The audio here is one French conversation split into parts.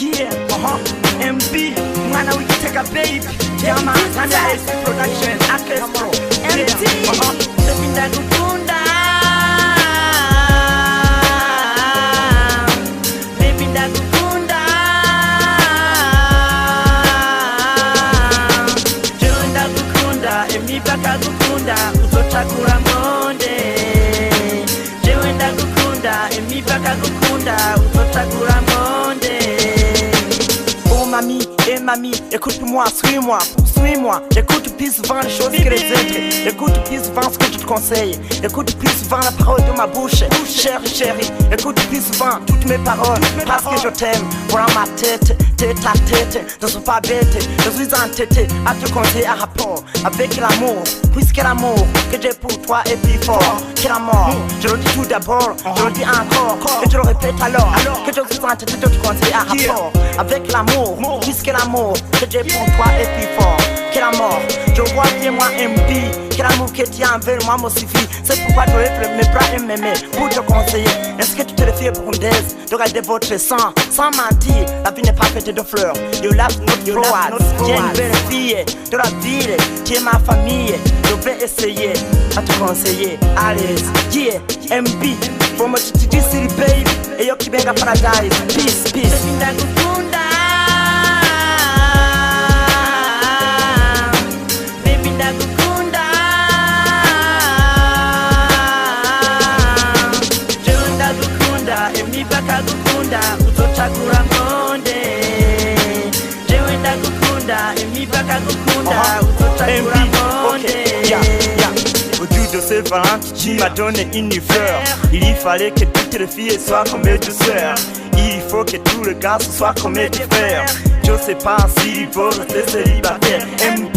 Yeah, MB, mwana wikiteka baby. Yeah man, and AC production, Access Pro. MT, baby ndagukunda. Baby ndagukunda. Jewe ndagukunda, emi bakagukunda, uzochakura monde. Jewe ndagukunda, emi bakagukunda, uzochakura monde. Oh mamie, mamie, écoute-moi, suis-moi, écoute plus souvent les choses que les autres, écoute plus souvent ce que je te conseille, écoute plus souvent la parole de ma bouche, chérie, écoute plus souvent toutes mes paroles, parce que je t'aime, voilà ma tête, ta tête, ne sois pas bête, je suis entêté à te conseiller à rapport avec l'amour, puisque l'amour que j'ai pour toi est plus fort que la mort, je le dis tout d'abord, je le dis encore, et je le répète alors, que je suis entêté de te conseiller à rapport avec l'amour, puisque l'amour que j'ai pour toi est plus fort que la mort. Je vois bien moi MB, que l'amour que tu as envers moi me suffit. C'est pourquoi je lève mes bras et m'aimer pour te conseiller. Est-ce que tu te le fais burundaise de regarder votre sang sans mentir? La vie n'est pas faite de fleurs. You love not flowers. Tu es une belle fille de la ville. Tu es ma famille. Je vais essayer à te conseiller. Allez, yeah, MB, from a TTG City baby. Et yo qui benga paradise. Peace, peace. Uzochakura monde. Jewe ndagukunda, emi bakagukunda, uzochakura monde. Au Dieu de ces valentes, tu m'as donné une fleur. Il fallait que toutes les filles soient comme mes deux sœurs. Il faut que tous les gars soient comme mes deux frères. Je sais pas s'il faut rester célibataire. MB,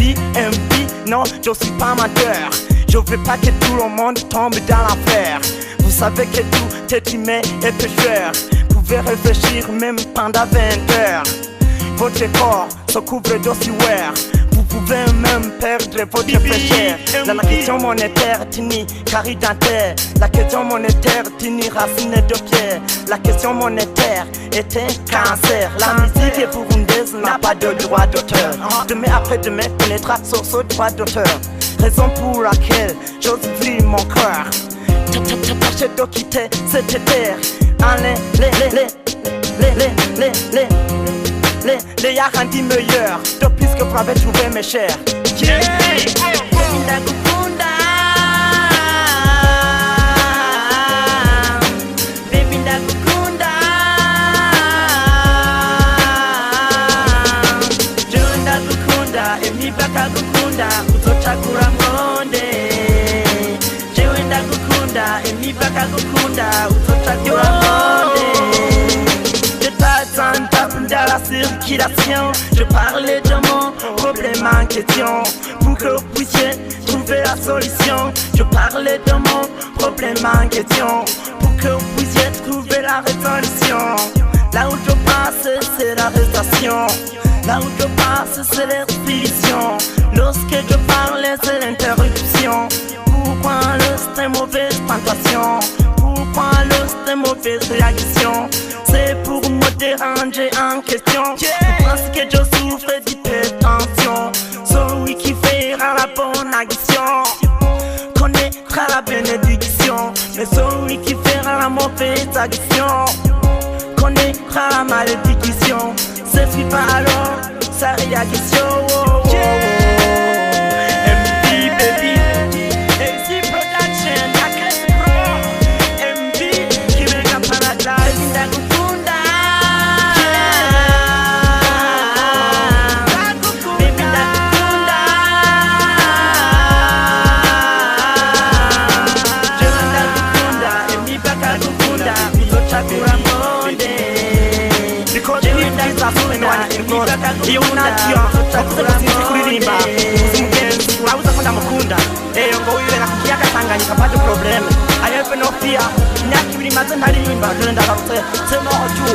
non, je suis pas menteur. Je veux pas que tout le monde tombe dans l'affaire. Vous savez que tout est humain et pécheur. Vous pouvez réfléchir même pendant 20 heures. Votre corps se couvre d'ossuaires. Vous pouvez même perdre votre péché. La question monétaire tini carré dentaire. La question monétaire tini racine de pierre. La question monétaire est un cancer. La musique est burundaise n'a pas de droit d'auteur. Demain après demain connaîtra ce droit d'auteur. Raison pour laquelle j'ose ouvrir mon cœur. Tâchez de quitter cette terre. Allez, les a rendu meilleurs. De plus que vous avez trouvé mes chers. Yeah. Baby ndagukunda. Jewe ndagukunda, emi bakagukunda, uzochakura monde. Jewe ndagukunda, emi bakagukunda, uzochakura monde. Dans la circulation, je parlais de mon problème en question. Pour que vous puissiez trouver la solution. Je parlais de mon problème en question. Pour que vous puissiez trouver la résolution. Là où je passe, c'est l'arrestation. Là où je passe, c'est l'expédition. Lorsque je parle, c'est l'interruption. Pourquoi l'os est mauvaise tentation? Pourquoi l'os est mauvaise réaction? C'est pour me déranger en question. Je pense que je souffre d'hypertension. Celui qui fera la bonne action connaîtra la bénédiction. Mais celui qui fera la mauvaise action connaîtra la malédiction. Ce suit pas alors sa réaction. MB baby. Iyo unajia wakuze kusinzi kuririmba umugenzi urabuza ko ndamukunda ngo wibera ku kiyaga Tanganyika pas de problème ayefe no fear imyaka 2 maze ntaririmba dore ndagarutse sema oju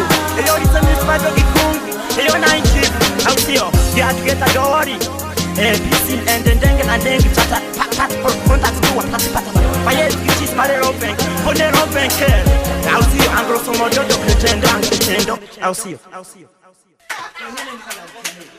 iyo lise mispa do gikungi iyo 90 audio ya tugeta dori bisin endendenge na ndengi chata pat por contact tuwa pata paye kichis mare open poner open ke audio anglo somo do pretendo audio Yo nyene mukalabikeneye